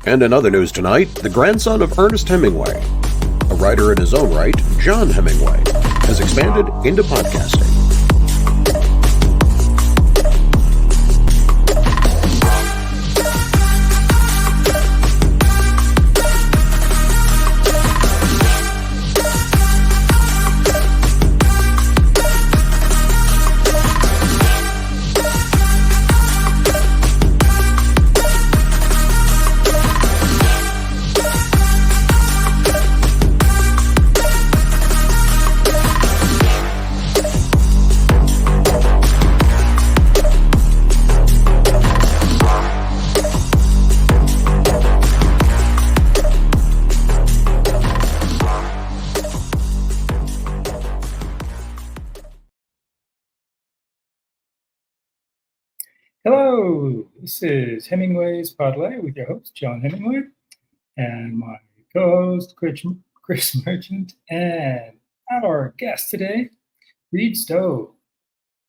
And in other news tonight, the grandson of Ernest Hemingway, a writer in his own right, John Hemingway, has expanded into podcasting. Hello, this is Hemingway's Parlay with your host, John Hemingway, and my co-host, Chris Merchant, and our guest today, Reid Stowe,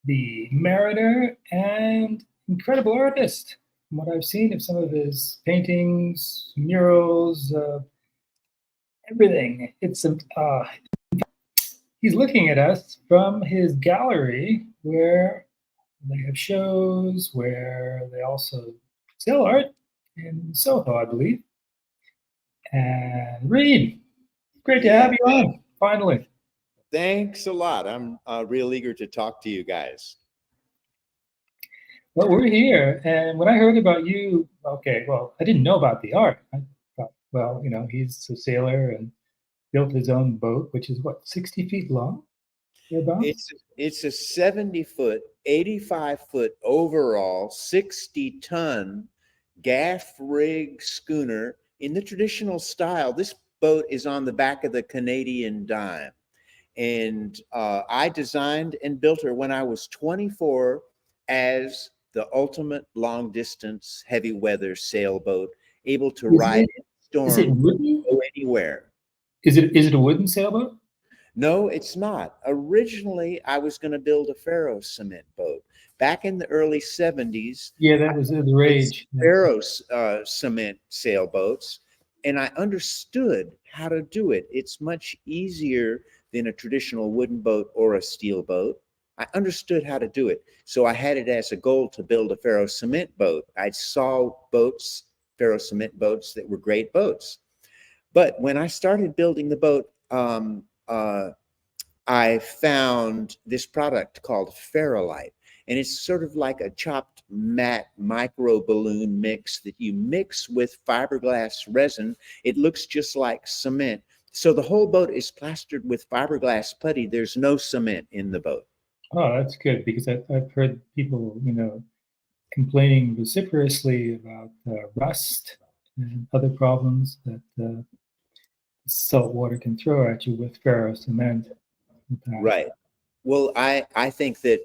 the mariner and incredible artist. From what I've seen of some of his paintings, murals, everything. He's looking at us from his gallery where they have shows, where they also sell art in Soho, I believe. And Reid, great to have you on, finally. Thanks a lot. I'm real eager to talk to you guys. Well, we're here, and when I heard about you, I didn't know about the art. I thought, he's a sailor and built his own boat, which is, 60 feet long? It's a 70-foot, 85-foot overall, 60-ton gaff rig schooner in the traditional style. This boat is on the back of the Canadian dime. And I designed and built her when I was 24 as the ultimate long-distance, heavy weather sailboat, able to ride in storm, is it wooden? Go anywhere. Is it a wooden sailboat? No, it's not. Originally, I was going to build a ferro cement boat. Back in the early 70s, yeah, that was the rage. Ferro cement sailboats, and I understood how to do it. It's much easier than a traditional wooden boat or a steel boat. I understood how to do it. So I had it as a goal to build a ferro cement boat. I saw boats, ferro cement boats that were great boats. But when I started building the boat, I found this product called Ferrolite, and it's sort of like a chopped matte micro balloon mix that you mix with fiberglass resin. It looks just like cement. So the whole boat is plastered with fiberglass putty. There's no cement in the boat. Oh, that's good, because I've heard people, complaining vociferously about rust and other problems that salt water can throw at you with ferro cement. Right. Well, I think that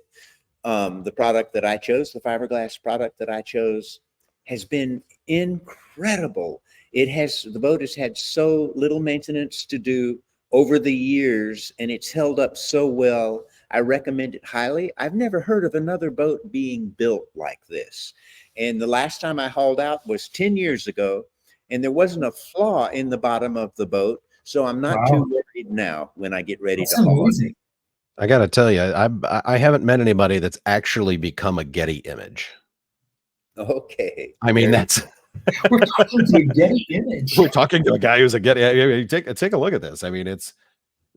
the product that I chose, the fiberglass product that I chose, has been incredible. The boat has had so little maintenance to do over the years, and it's held up so well. I recommend it highly. I've never heard of another boat being built like this. And the last time I hauled out was 10 years ago, and there wasn't a flaw in the bottom of the boat. So I'm not too worried now when I get ready to haul it. I got to tell you, I haven't met anybody that's actually become a Getty image. Okay. I mean, we're talking to a Getty image. We're talking to a guy who's a Getty. Take a look at this. I mean, it's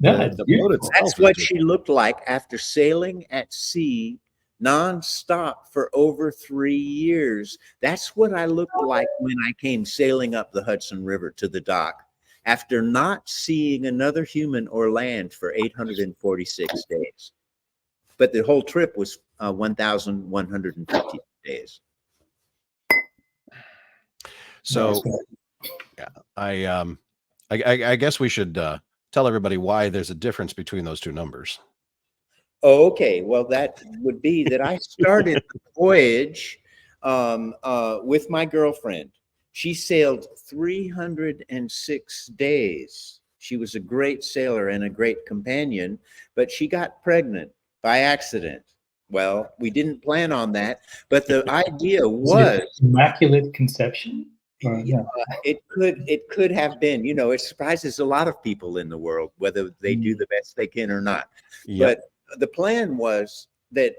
the boat itself. That's what she looked like after sailing at sea nonstop for over 3 years. That's what I looked like when I came sailing up the Hudson River to the dock, after not seeing another human or land for 846 days. But the whole trip was 1,150 days. So, yeah, I guess we should tell everybody why there's a difference between those two numbers. Okay, well, that would be that I started the voyage with my girlfriend. She sailed 306 days. She was a great sailor and a great companion, but she got pregnant by accident. Well, we didn't plan on that, but the idea was immaculate conception. Yeah. It could have been, it surprises a lot of people in the world, whether they do the best they can or not. Yep. But the plan was that,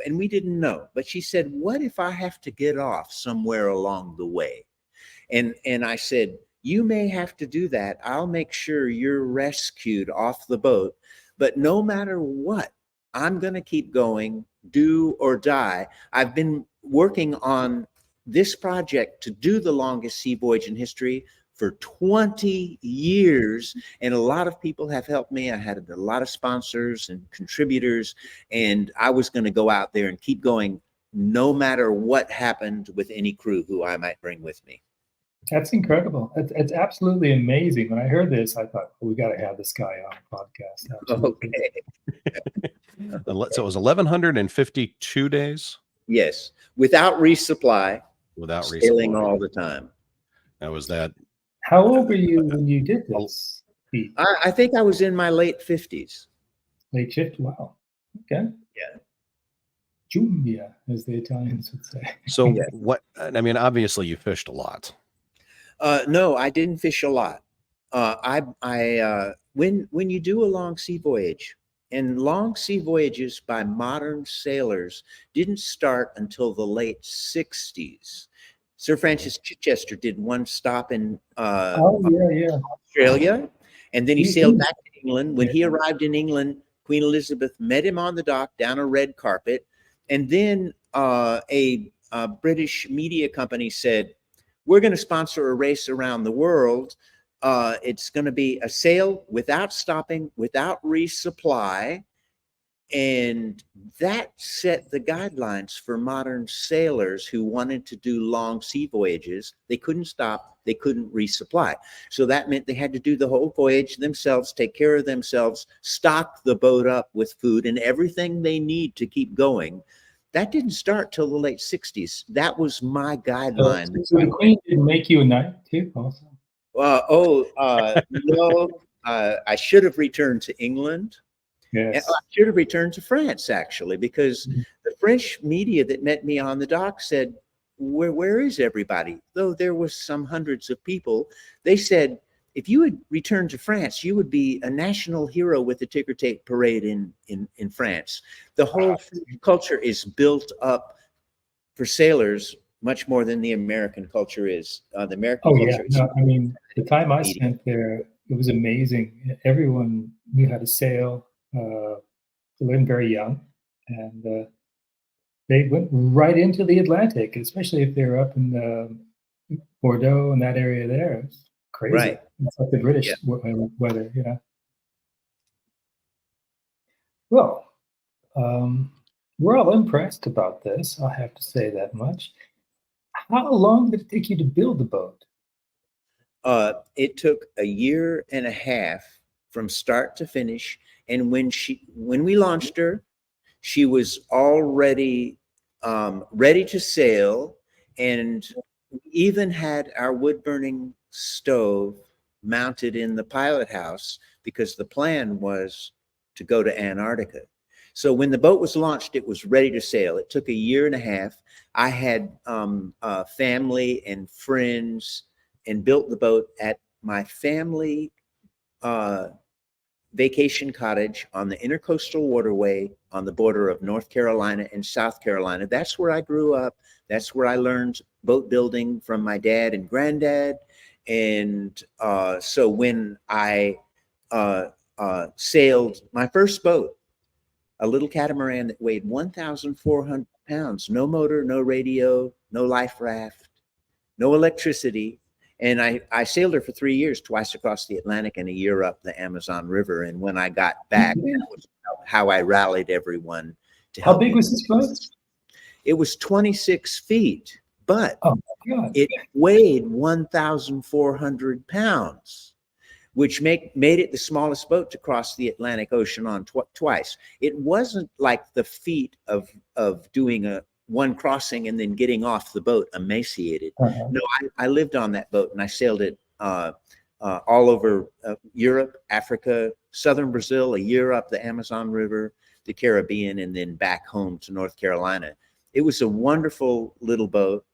and we didn't know, but she said, what if I have to get off somewhere along the way? And I said, you may have to do that. I'll make sure you're rescued off the boat. But no matter what, I'm going to keep going, do or die. I've been working on this project to do the longest sea voyage in history for 20 years. And a lot of people have helped me. I had a lot of sponsors and contributors, and I was going to go out there and keep going no matter what happened with any crew who I might bring with me. That's incredible. It's absolutely amazing. When I heard this, I thought, we got to have this guy on the podcast. Absolutely. Okay. So it was 1,152 days Yes, without resupply, without sailing resupply. all the time. That was that. How old were you when you did this feat? I think I was in my late 50s. Late shift? Wow. Okay. Yeah. Jumbia, as the Italians would say. So what? I mean, obviously you fished a lot. No, I didn't fish a lot. When you do a long sea voyage, and long sea voyages by modern sailors didn't start until the late 60s. Sir Francis Chichester did one stop in Australia, and then he sailed back to England. When he arrived in England, Queen Elizabeth met him on the dock down a red carpet, and then a British media company said, we're going to sponsor a race around the world. It's going to be a sail without stopping, without resupply. And that set the guidelines for modern sailors who wanted to do long sea voyages. They couldn't stop, they couldn't resupply. So that meant they had to do the whole voyage themselves, take care of themselves, stock the boat up with food and everything they need to keep going. That didn't start till the late 60s. That was my guideline. So the Queen didn't make you a knight too, also? No, I should have returned to England. Yes. I should have returned to France, actually, because the French media that met me on the dock said, where is everybody? Though there was some hundreds of people, they said, if you had returned to France, you would be a national hero with the ticker tape parade in France. The whole culture is built up for sailors much more than the American culture is. The American culture is. No, I mean, the time I spent there, it was amazing. Everyone knew how to sail. They were very young, and they went right into the Atlantic, especially if they were up in Bordeaux and that area there. It's crazy. Right. It's like the British weather, you know. Well, we're all impressed about this. I have to say that much. How long did it take you to build the boat? It took a year and a half from start to finish. And when we launched her, she was already ready to sail, and we even had our wood-burning stove mounted in the pilot house because the plan was to go to Antarctica. So when the boat was launched, it was ready to sail. It took a year and a half. I had family and friends and built the boat at my family vacation cottage on the Intercoastal Waterway on the border of North Carolina and South Carolina. That's where I grew up. That's where I learned boat building from my dad and granddad. And so when I sailed my first boat, a little catamaran that weighed 1,400 pounds, no motor, no radio, no life raft, no electricity. And I sailed her for 3 years, twice across the Atlantic and a year up the Amazon River. And when I got back, that was how I rallied everyone to help. How big was this boat? It was 26 feet, but it weighed 1,400 pounds, which made it the smallest boat to cross the Atlantic Ocean on twice. It wasn't like the feat of doing one crossing and then getting off the boat emaciated. No, I lived on that boat and I sailed it all over Europe, Africa, southern Brazil, a year up the Amazon River, the Caribbean, and then back home to North Carolina. It was a wonderful little boat.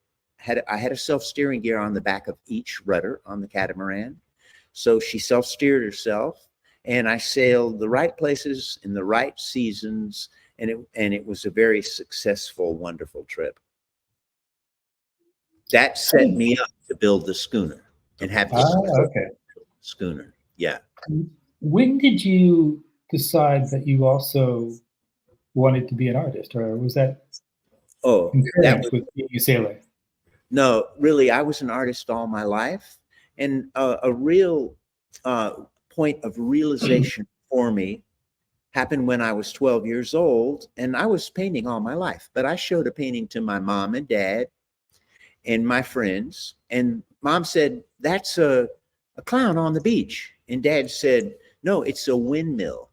I had a self-steering gear on the back of each rudder on the catamaran. So she self-steered herself, and I sailed the right places in the right seasons, and it was a very successful, wonderful trip. That set me up to build the schooner and have this okay. schooner. Yeah. When did you decide that you also wanted to be an artist, or was that Oh, concurrent with being a sailor? No, really, I was an artist all my life, and a real point of realization for me happened when I was 12 years old, and I was painting all my life. But I showed a painting to my mom and dad and my friends, and mom said, "That's a clown on the beach," and dad said, "No, it's a windmill."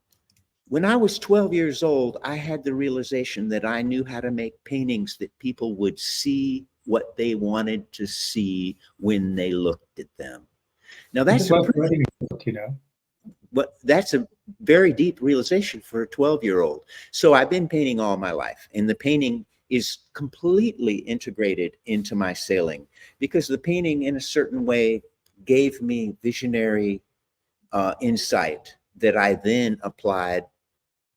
When I was 12 years old, I had the realization that I knew how to make paintings that people would see what they wanted to see when they looked at them. Now that's writing a book, but that's a very deep realization for a 12-year-old. So I've been painting all my life, and the painting is completely integrated into my sailing, because the painting in a certain way gave me visionary insight that I then applied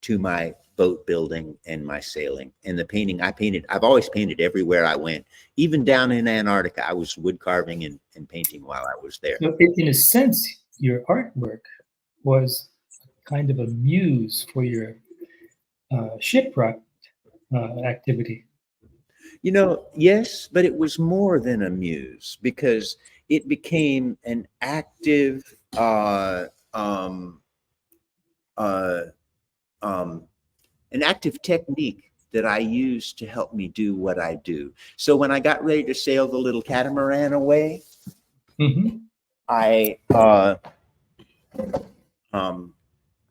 to my boat building and my sailing. And the painting I've always painted everywhere I went. Even down in Antarctica, I was wood carving and painting while I was there. So in a sense, your artwork was kind of a muse for your shipwright activity. Yes, but it was more than a muse, because it became an active technique that I use to help me do what I do. So when I got ready to sail the little catamaran away, I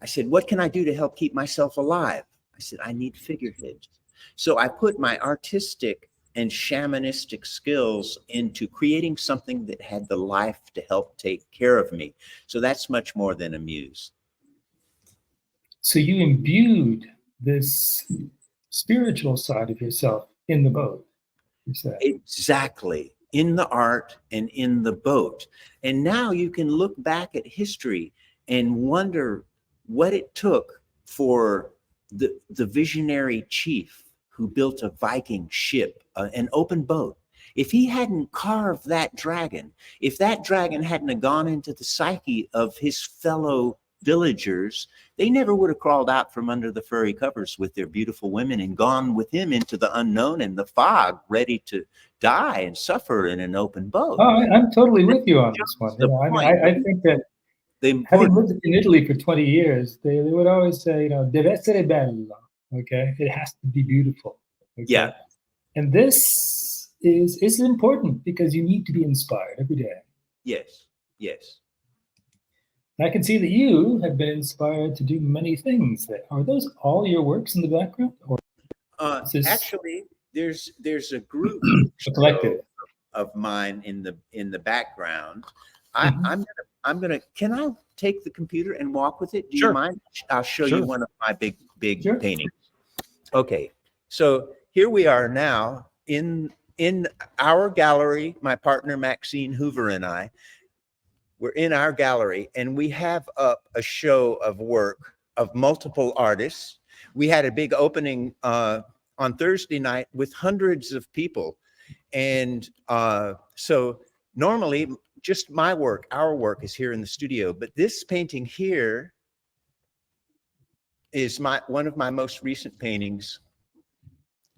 said, "What can I do to help keep myself alive?" I said, "I need figureheads." So I put my artistic and shamanistic skills into creating something that had the life to help take care of me. So that's much more than a muse. So you imbued this spiritual side of yourself in the boat, you said. Exactly. In the art and in the boat. And now you can look back at history and wonder what it took for the visionary chief who built a Viking ship, an open boat. If he hadn't carved that dragon, if that dragon hadn't gone into the psyche of his fellow villagers, they never would have crawled out from under the furry covers with their beautiful women and gone with him into the unknown and the fog, ready to die and suffer in an open boat. Oh, I'm totally with you on this one. I think that having lived in Italy for 20 years, they would always say, deve essere bello, okay? It has to be beautiful. Okay? Yeah. And this is important, because you need to be inspired every day. Yes, yes. I can see that you have been inspired to do many things. Are those all your works in the background? Or actually, there's a group a collective of mine in the background. I'm gonna. Can I take the computer and walk with it? Do you mind? I'll show you one of my big paintings. Okay, so here we are now in our gallery. My partner Maxine Hoover and I. We're in our gallery, and we have up a show of work of multiple artists. We had a big opening on Thursday night with hundreds of people. And so normally just my work, our work is here in the studio, but this painting here is one of my most recent paintings.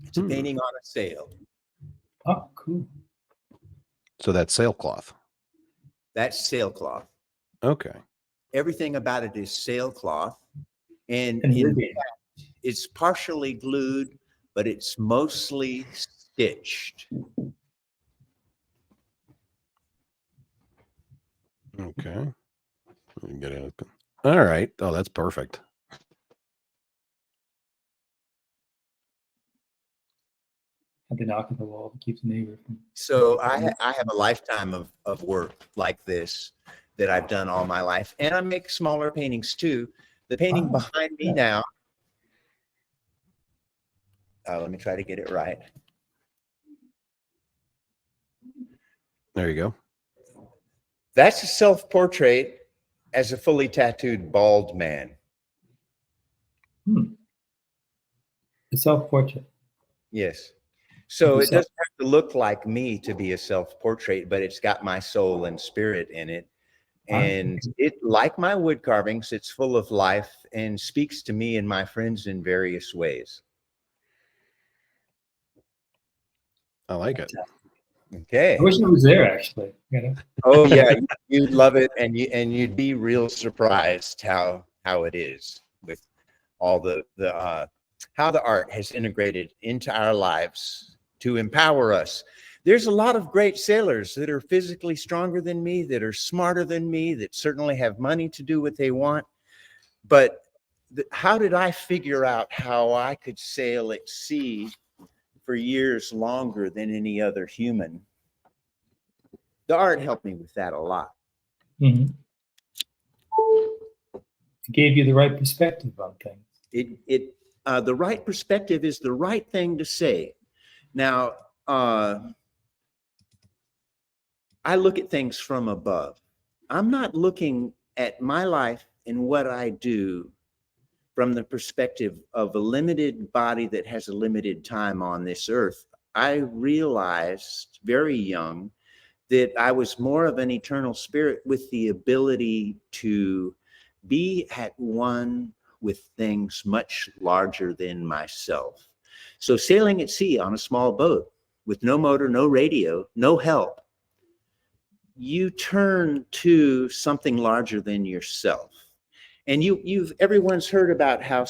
It's a painting on a sail. Oh, cool. So that's sailcloth. That's sailcloth. Okay. Everything about it is sailcloth. And in fact, it's partially glued, but it's mostly stitched. Okay. Get it. All right. Oh, that's perfect. Have the knock on the wall that keeps the neighbor from. So I have a lifetime of work like this that I've done all my life, and I make smaller paintings too. The painting behind me now. Let me try to get it right. There you go. That's a self-portrait as a fully tattooed bald man. A self-portrait. Yes. So it Yourself. doesn't have to look like me to be a self-portrait, but it's got my soul and spirit in it. And it, like my wood carvings, it's full of life and speaks to me and my friends in various ways. I like it. Okay. I wish I was there, actually. You know? Oh yeah, you'd love it, and you'd be real surprised how it is with all the how the art has integrated into our lives to empower us. There's a lot of great sailors that are physically stronger than me, that are smarter than me, that certainly have money to do what they want. But how did I figure out how I could sail at sea for years longer than any other human? The art helped me with that a lot. Mm-hmm. It gave you the right perspective on things. The right perspective is the right thing to say. Now, I look at things from above. I'm not looking at my life and what I do from the perspective of a limited body that has a limited time on this earth. I realized very young that I was more of an eternal spirit with the ability to be at one with things much larger than myself. So sailing at sea on a small boat with no motor, no radio, no help, you turn to something larger than yourself. And everyone's heard about how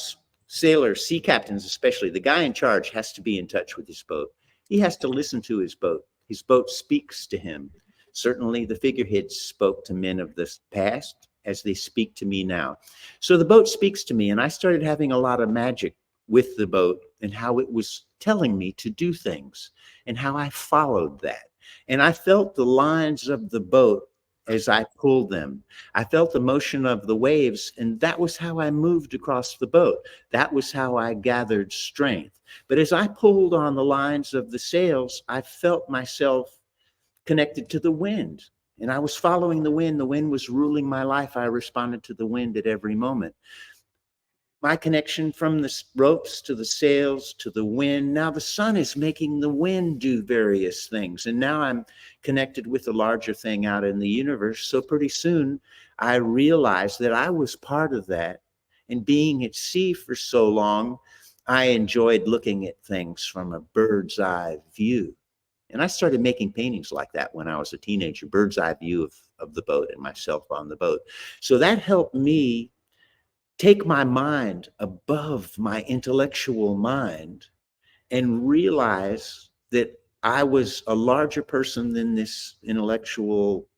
sailors, sea captains especially, the guy in charge has to be in touch with his boat. He has to listen to his boat. His boat speaks to him. Certainly the figureheads spoke to men of the past as they speak to me now. So the boat speaks to me, and I started having a lot of magic with the boat and how it was telling me to do things and how I followed that. And I felt the lines of the boat as I pulled them. I felt the motion of the waves, and that was how I moved across the boat. That was how I gathered strength. But as I pulled on the lines of the sails, I felt myself connected to the wind, and I was following the wind. The wind was ruling my life. I responded to the wind at every moment. My connection from the ropes to the sails to the wind. Now the sun is making the wind do various things. And now I'm connected with the larger thing out in the universe. So pretty soon I realized that I was part of that. And being at sea for so long, I enjoyed looking at things from a bird's eye view. And I started making paintings like that when I was a teenager, bird's eye view of the boat and myself on the boat. So that helped me take my mind above my intellectual mind and realize that I was a larger person than this intellectual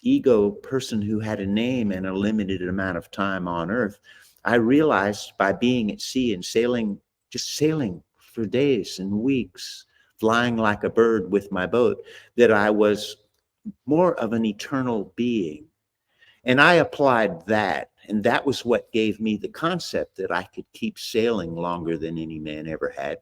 ego person who had a name and a limited amount of time on earth. I realized by being at sea and sailing, just sailing for days and weeks, flying like a bird with my boat, that I was more of an eternal being. And I applied that, and that was what gave me the concept that I could keep sailing longer than any man ever had.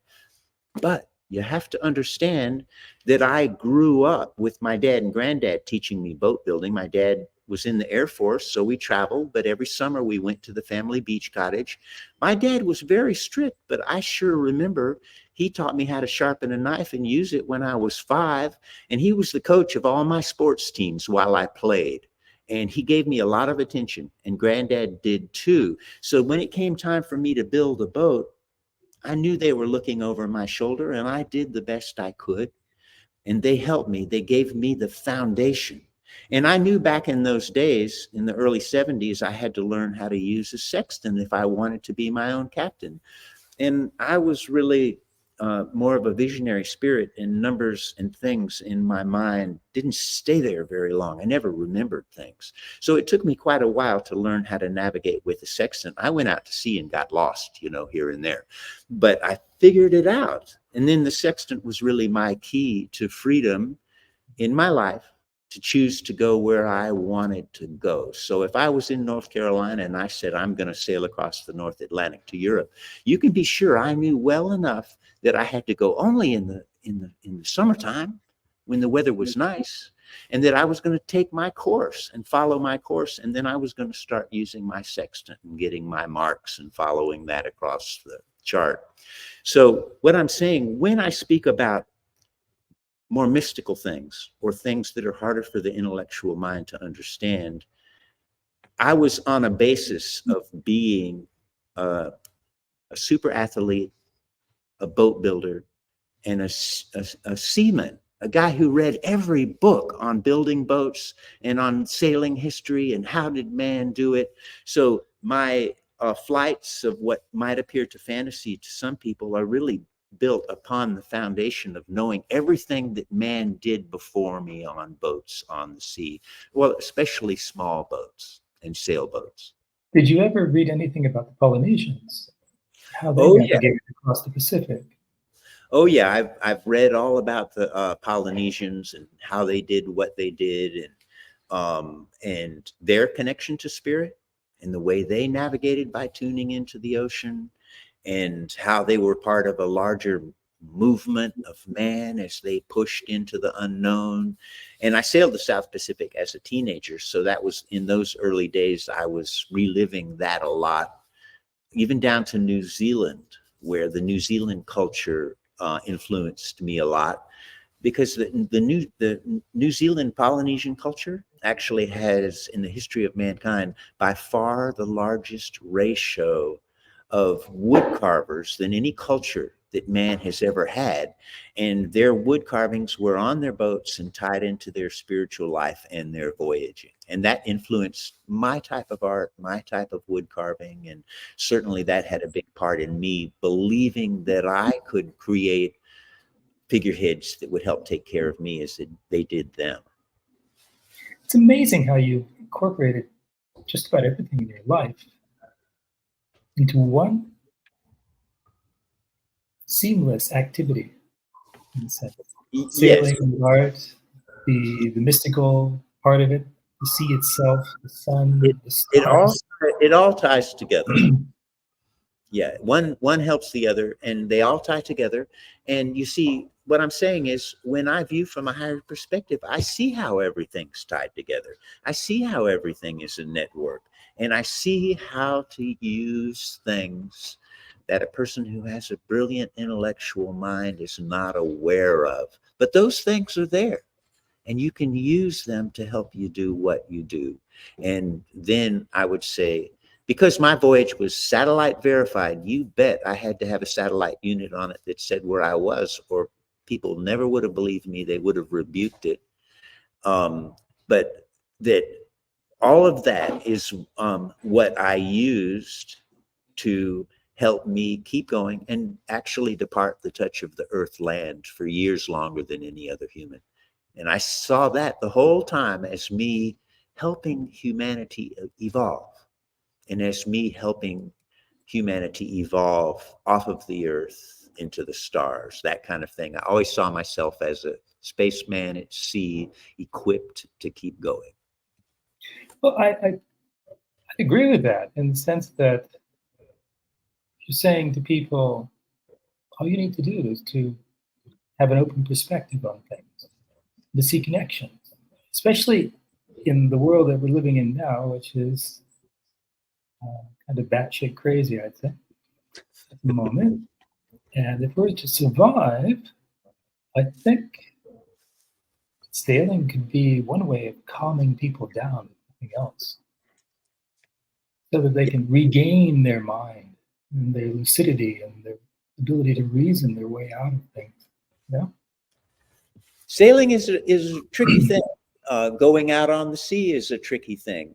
But you have to understand that I grew up with my dad and granddad teaching me boat building. My dad was in the Air Force, so we traveled, but every summer we went to the family beach cottage. My dad was very strict, but I sure remember he taught me how to sharpen a knife and use it when I was 5, and he was the coach of all my sports teams while I played. And he gave me a lot of attention, and granddad did too. So when it came time for me to build a boat, I knew they were looking over my shoulder, and I did the best I could. And they helped me. They gave me the foundation. And I knew back in those days, in the early 70s, I had to learn how to use a sextant if I wanted to be my own captain. And I was really more of a visionary spirit, and numbers and things in my mind didn't stay there very long. I never remembered things. So it took me quite a while to learn how to navigate with the sextant. I went out to sea and got lost, here and there, but I figured it out. And then the sextant was really my key to freedom in my life, to choose to go where I wanted to go. So if I was in North Carolina and I said, I'm going to sail across the North Atlantic to Europe, you can be sure I knew well enough that I had to go only in the summertime when the weather was nice. and that I was going to take my course and follow my course. And then I was going to start using my sextant and getting my marks and following that across the chart. So what I'm saying, when I speak about more mystical things or things that are harder for the intellectual mind to understand, I was on a basis of being a super athlete, a boat builder, and a seaman, a guy who read every book on building boats and on sailing history and how did man do it. So my flights of what might appear to fantasy to some people are really built upon the foundation of knowing everything that man did before me on boats on the sea, well, especially small boats and sailboats. Did you ever read anything about the Polynesians? How they Oh, yeah. navigated across the Pacific? Oh yeah, I've read all about the Polynesians and how they did what they did, and their connection to spirit and the way they navigated by tuning into the ocean, and how they were part of a larger movement of man as they pushed into the unknown. And I sailed the South Pacific as a teenager, so that was in those early days. I was reliving that a lot, even down to New Zealand, where the New Zealand culture influenced me a lot, because the New Zealand Polynesian culture actually has, in the history of mankind, by far the largest ratio of wood carvers than any culture that man has ever had. And their wood carvings were on their boats and tied into their spiritual life and their voyaging. And that influenced my type of art, my type of wood carving. And certainly that had a big part in me believing that I could create figureheads that would help take care of me as they did them. It's amazing how you incorporated just about everything in your life into one seamless activity, in a sense. Sailing, Yes, the art, the mystical part of it, the sea itself, the sun, the stars. it all ties together. Yeah, one helps the other, and they all tie together. And you see, what I'm saying is, when I view from a higher perspective, I see how everything's tied together. I see how everything is a network, and I see how to use things that a person who has a brilliant intellectual mind is not aware of. But those things are there, and you can use them to help you do what you do. And then I would say, because my voyage was satellite verified, you bet I had to have a satellite unit on it that said where I was, or people never would have believed me. They would have rebuked it. But that all of that is what I used to help me keep going and actually depart the touch of the earth land for years longer than any other human. And I saw that the whole time as me helping humanity evolve, and as me helping humanity evolve off of the earth into the stars, that kind of thing. I always saw myself as a spaceman at sea, equipped to keep going. Well, I agree with that in the sense that you're saying to people, all you need to do is to have an open perspective on things, to see connections, especially in the world that we're living in now, which is kind of batshit crazy, I'd say, at the moment. And if we're to survive, I think sailing could be one way of calming people down, if nothing else, so that they can regain their mind and their lucidity and their ability to reason their way out of things. You know? Sailing is a tricky thing. Going out on the sea is a tricky thing.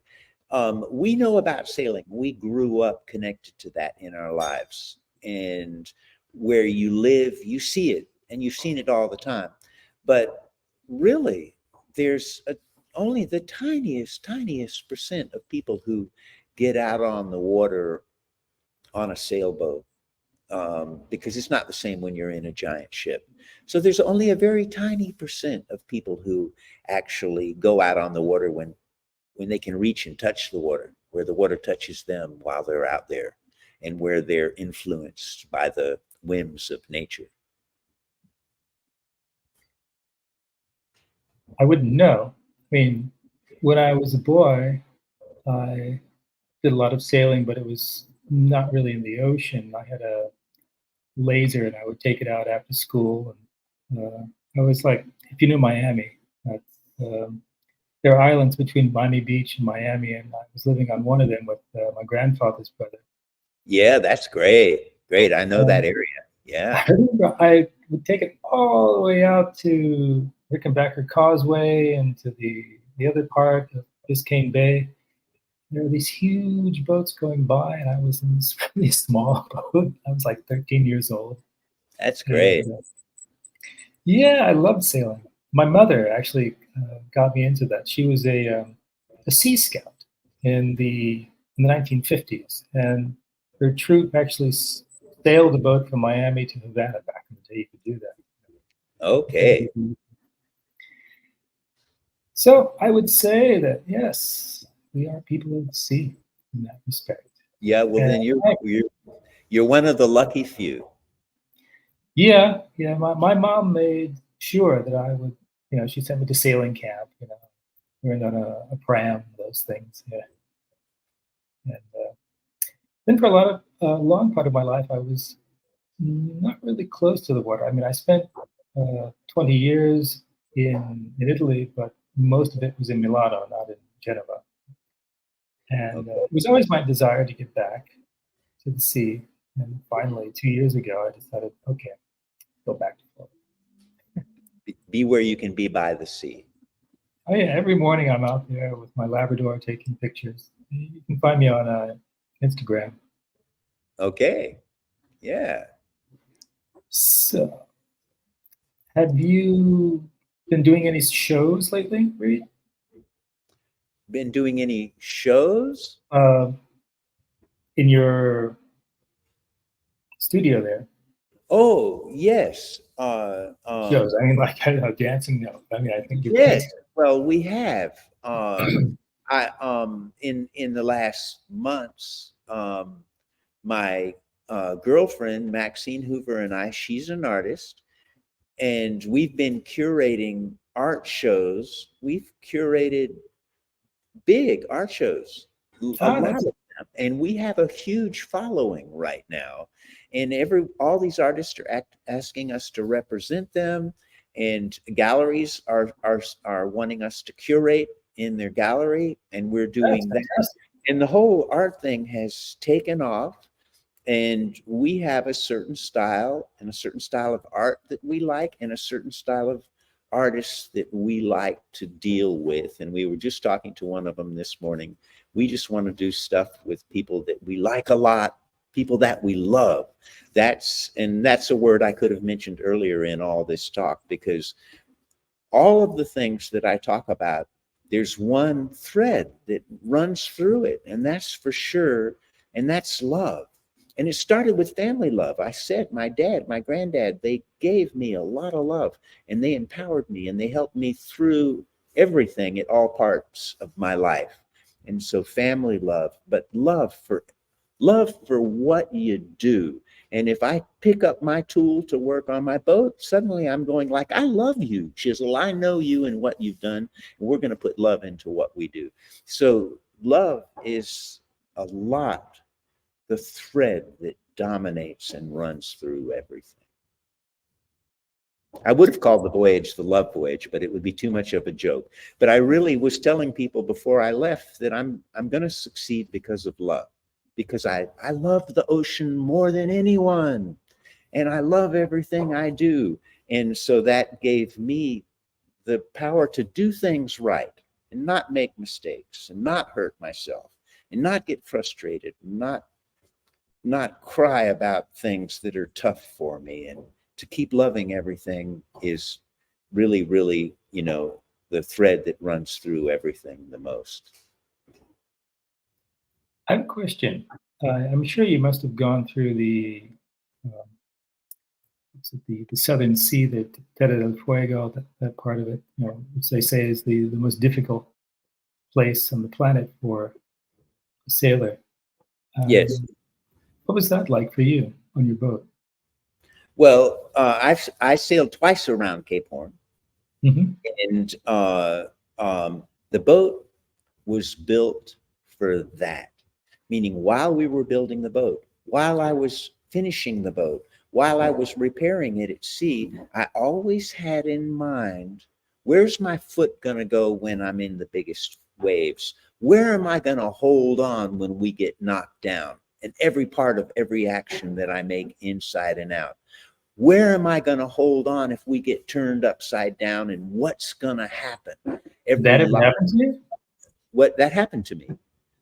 We know about sailing. We grew up connected to that in our lives. And where you live, you see it, and you've seen it all the time. But really, there's only the tiniest percent of people who get out on the water on a sailboat, because it's not the same when you're in a giant ship. So there's only a very tiny percent of people who actually go out on the water when they can reach and touch the water, where the water touches them while they're out there, and where they're influenced by the whims of nature. I wouldn't know. I mean, when I was a boy, I did a lot of sailing, but it was not really in the ocean. I had a laser, and I would take it out after school. And I was like, if you knew Miami, that's, there are islands between Miami Beach and Miami, and I was living on one of them with my grandfather's brother. Yeah, that's great. Great. I know that Um, area. Yeah. I remember I would take it all the way out to Rickenbacker Causeway and to the other part of Biscayne Bay. There were these huge boats going by, and I was in this really small boat. I was like 13 years old. That's great. And yeah, I loved sailing. My mother actually got me into that. She was a sea scout in the 1950s, and her troop actually sailed a boat from Miami to Havana back in the day. You could do Okay. that. So I would say that yes, we are people of the sea in that respect. Yeah, well And then you're one of the lucky few. yeah, yeah. My mom made sure that I would, she sent me to sailing camp. Learned on a pram, those things. Yeah, and then for a long part of my life, I was not really close to the water. I mean, I spent 20 years in Italy, but most of it was in Milano, not in Genova. And Okay. it was always my desire to get back to the sea. And finally, 2 years ago, I decided, okay, go back to Florida. Be where you can be by the sea. Oh yeah, every morning I'm out there with my Labrador taking pictures. You can find me on Instagram. Okay. Yeah. So, have you been doing any shows lately, Reid? Been doing any shows? Uh, in your studio there? Oh, yes. Shows. I mean, like, I don't know, dancing. No, I mean, I think you're Yes. painting. Well, we have. I in the last months, my girlfriend Maxine Hoover and I, she's an artist, and we've been curating art shows. We've curated big art shows, a Ah, lot of that's them, and we have a huge following right now. And all these artists are asking us to represent them, and galleries are wanting us to curate in their gallery, and we're doing that. fantastic. And the whole art thing has taken off, and we have a certain style and a certain style of art that we like and a certain style of artists that we like to deal with. And we were just talking to one of them this morning. We just want to do stuff with people that we like a lot, people that we love. That's a word I could have mentioned earlier in all this talk, because all of the things that I talk about, there's one thread that runs through it, and that's for sure, and that's love. And it started with family love. I said, my dad, my granddad, they gave me a lot of love, and they empowered me, and they helped me through everything at all parts of my life. And so family love, but love for what you do. And if I pick up my tool to work on my boat, suddenly I'm going like, I love you, Chisel. I know you and what you've done. And we're going to put love into what we do. So love is a lot the thread that dominates and runs through everything. I would have called the voyage the love voyage, but it would be too much of a joke. But I really was telling people before I left that I'm going to succeed because of love, because I love the ocean more than anyone, and I love everything I do. And so that gave me the power to do things right and not make mistakes and not hurt myself and not get frustrated, and not cry about things that are tough for me. And to keep loving everything is really, really, the thread that runs through everything the most. I have a question. I'm sure you must have gone through um, the Southern Sea, the Terra del Fuego, that part of it, which they say is the most difficult place on the planet for a sailor. Yes. What was that like for you on your boat? Well, I sailed twice around Cape Horn. Mm-hmm. And the boat was built for that, meaning while we were building the boat, while I was finishing the boat, while I was repairing it at sea, I always had in mind, where's my foot going to go when I'm in the biggest waves? Where am I going to hold on when we get knocked down? And every part of every action that I make inside and out. Where am I going to hold on if we get turned upside down, and what's going to happen? That ever happened to you? What that happened to me.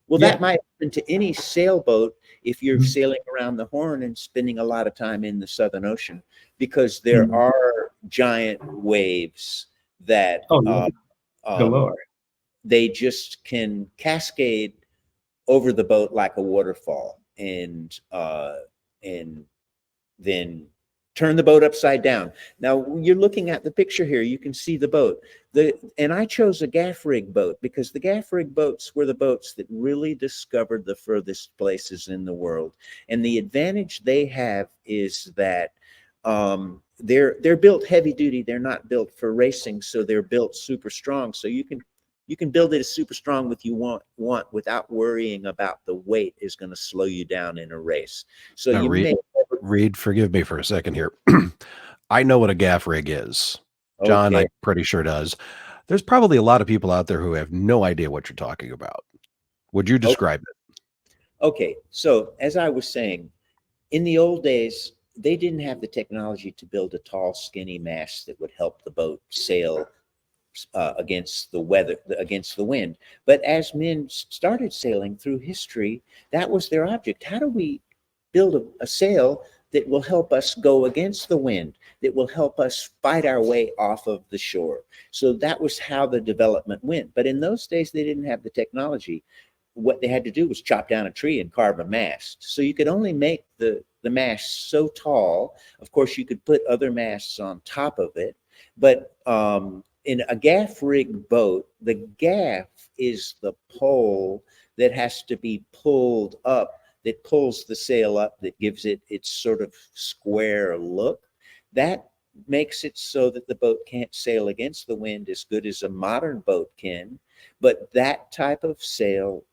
Well, Yeah. that might happen to any sailboat if you're Mhm. sailing around the Horn and spending a lot of time in the Southern Ocean, because there Mhm. are giant waves that Oh, yeah. Galore. they just can cascade over the boat like a waterfall, and then turn the boat upside down. Now you're looking at the picture here. You can see the boat. And I chose a gaff rig boat because the gaff rig boats were the boats that really discovered the furthest places in the world. And the advantage they have is that they're built heavy duty. They're not built for racing, so they're built super strong. So you can build it as super strong with you want without worrying about the weight is going to slow you down in a race. So Now, you may Reed, forgive me for a second here. I know what a gaff rig is. John, okay. I'm pretty sure does. There's probably a lot of people out there who have no idea what you're talking about. Would you describe it? Okay, so as I was saying, in the old days, they didn't have the technology to build a tall, skinny mast that would help the boat sail against the weather, against the wind. But as men started sailing through history, that was their object. How do we build a sail that will help us go against the wind, that will help us fight our way off of the shore? So that was how the development went. But in those days, they didn't have the technology. What they had to do was chop down a tree and carve a mast. So you could only make the mast so tall. Of course, you could put other masts on top of it, but in a gaff rig boat, the gaff is the pole that has to be pulled up, that pulls the sail up, that gives it its sort of square look. That makes it so that the boat can't sail against the wind as good as a modern boat can. But that type of sail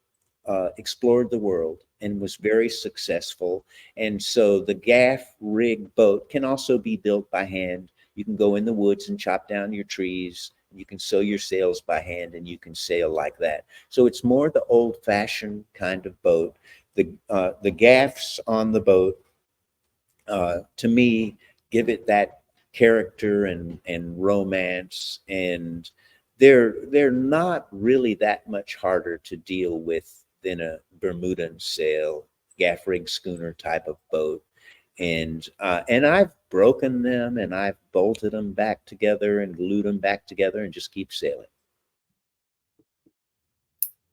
explored the world and was very successful. And so the gaff rig boat can also be built by hand. You can go in the woods and chop down your trees. You can sew your sails by hand, and you can sail like that. So it's more the old-fashioned kind of boat. The gaffs on the boat, to me, give it that character and romance, and they're not really that much harder to deal with than a Bermudan sail, gaff rig schooner type of boat. And I've broken them and I've bolted them back together and glued them back together and just keep sailing.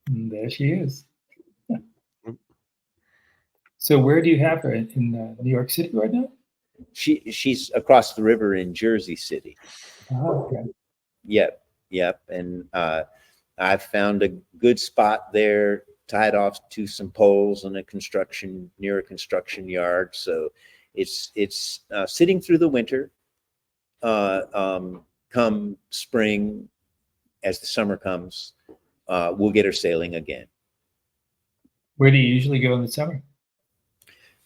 And there she is. So where do you have her in New York City right now? She's across the river in Jersey City. Oh, okay. Yep. And I've found a good spot there, tied off to some poles in near a construction yard. So it's sitting through the winter. Come spring, as the summer comes, we'll get her sailing again. Where do you usually go in the summer?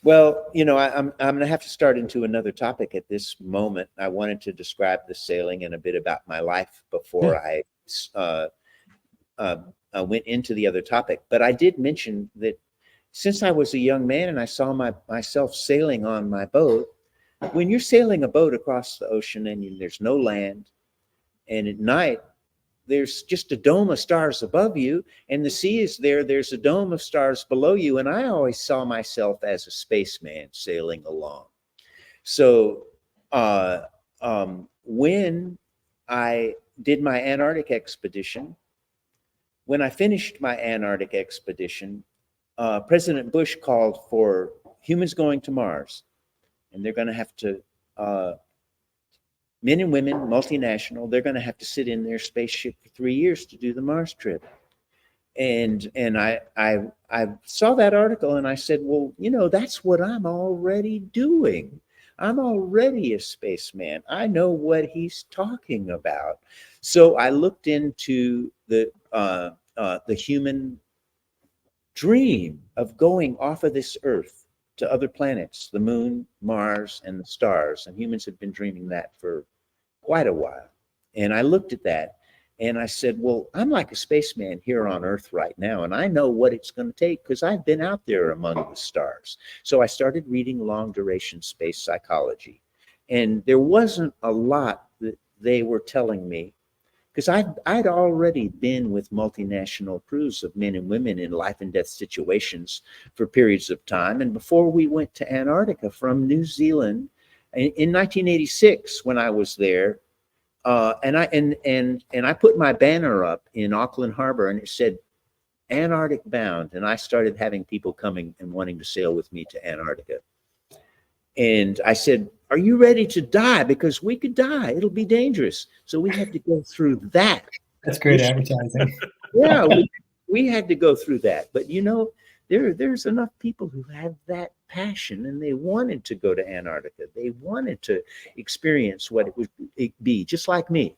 Well, I'm going to have to start into another topic at this moment. I wanted to describe the sailing and a bit about my life before I went into the other topic. But I did mention that since I was a young man and I saw myself sailing on my boat, when you're sailing a boat across the ocean and there's no land, and at night there's just a dome of stars above you, and the sea is there's a dome of stars below you, and I always saw myself as a spaceman sailing along. So when I did my Antarctic expedition, when I finished my Antarctic expedition, President Bush called for humans going to Mars, and they're going to have to men and women, multinational, they're going to have to sit in their spaceship for 3 years to do the Mars trip. And I saw that article and I said, well, that's what I'm already doing. I'm already a spaceman. I know what he's talking about. So I looked into the human dream of going off of this Earth to other planets, the moon, Mars, and the stars. And humans have been dreaming that for quite a while. And I looked at that and I said, well, I'm like a spaceman here on Earth right now, and I know what it's going to take because I've been out there among the stars. So I started reading long duration space psychology. And there wasn't a lot that they were telling me because I'd already been with multinational crews of men and women in life and death situations for periods of time. And before we went to Antarctica from New Zealand in 1986, when I was there, and I put my banner up in Auckland Harbor, and it said Antarctic bound, and I started having people coming and wanting to sail with me to Antarctica. And I said, are you ready to die? Because we could die. It'll be dangerous. So we had to go through that. That's great advertising. Yeah, we had to go through that. But you know, there's enough people who have that passion, and they wanted to go to Antarctica. They wanted to experience what it would be, just like me.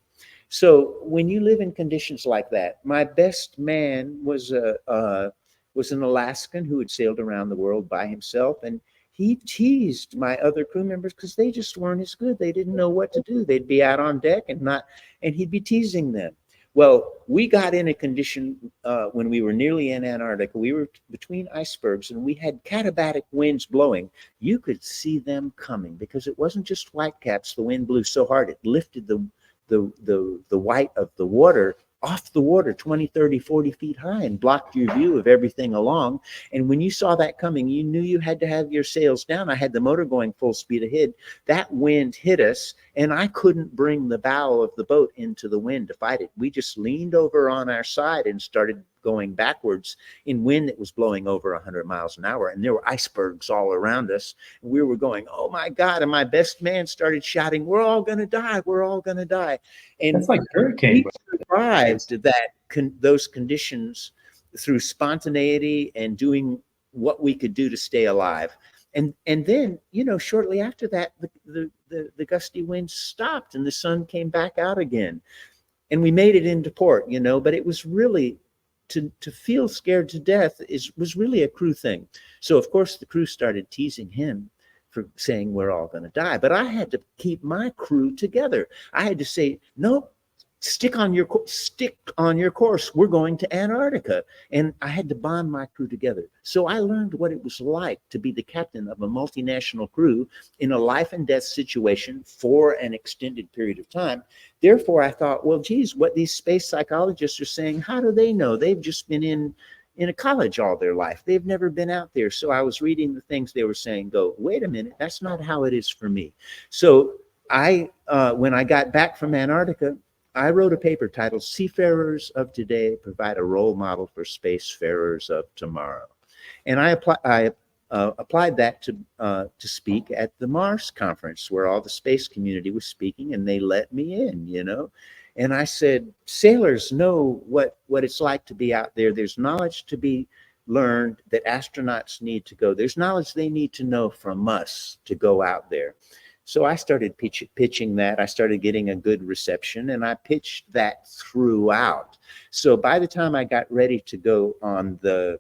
So when you live in conditions like that, my best man was an Alaskan who had sailed around the world by himself, and he teased my other crew members because they just weren't as good. They didn't know what to do. They'd be out on deck and he'd be teasing them. Well, we got in a condition when we were nearly in Antarctica. We were between icebergs, and we had katabatic winds blowing. You could see them coming because it wasn't just whitecaps. The wind blew so hard it lifted the white of the water off the water 20, 30, 40 feet high and blocked your view of everything along. And when you saw that coming, you knew you had to have your sails down. I had the motor going full speed ahead. That wind hit us, and I couldn't bring the bow of the boat into the wind to fight it. We just leaned over on our side and started going backwards in wind that was blowing over 100 miles an hour. And there were icebergs all around us. And we were going, oh my God. And my best man started shouting, we're all going to die. We're all going to die. And that's like hurricane. We survived those conditions through spontaneity and doing what we could do to stay alive. And then, you know, shortly after that, the gusty winds stopped and the sun came back out again. And we made it into port, you know, but it was really to feel scared to death was really a crew thing. So of course the crew started teasing him for saying we're all going to die. But I had to keep my crew together. I had to say, no, stick on your course. We're going to Antarctica. And I had to bond my crew together. So I learned what it was like to be the captain of a multinational crew in a life and death situation for an extended period of time. Therefore, I thought, well, geez, what these space psychologists are saying, how do they know? They've just been in a college all their life. They've never been out there. So I was reading the things they were saying, go, wait a minute, that's not how it is for me. So when I got back from Antarctica, I wrote a paper titled Seafarers of Today Provide a Role Model for Spacefarers of Tomorrow. And I applied that to speak at the Mars conference where all the space community was speaking, and they let me in, you know. And I said, sailors know what it's like to be out there. There's knowledge to be learned that astronauts need to go. There's knowledge they need to know from us to go out there. So I started pitching that. I started getting a good reception, and I pitched that throughout. So by the time I got ready to go on the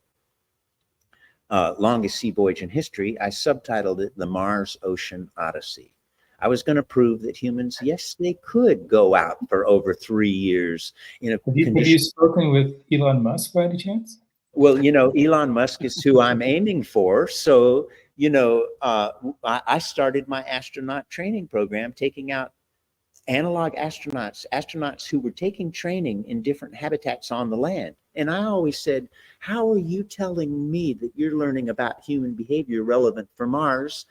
longest sea voyage in history, I subtitled it The Mars Ocean Odyssey. I was going to prove that humans, yes, they could go out for over 3 years in a condition. Have you spoken with Elon Musk by any chance? Well, you know, Elon Musk is who I'm aiming for. So, you know, I started my astronaut training program, taking out analog astronauts who were taking training in different habitats on the land. And I always said, how are you telling me that you're learning about human behavior relevant for Mars,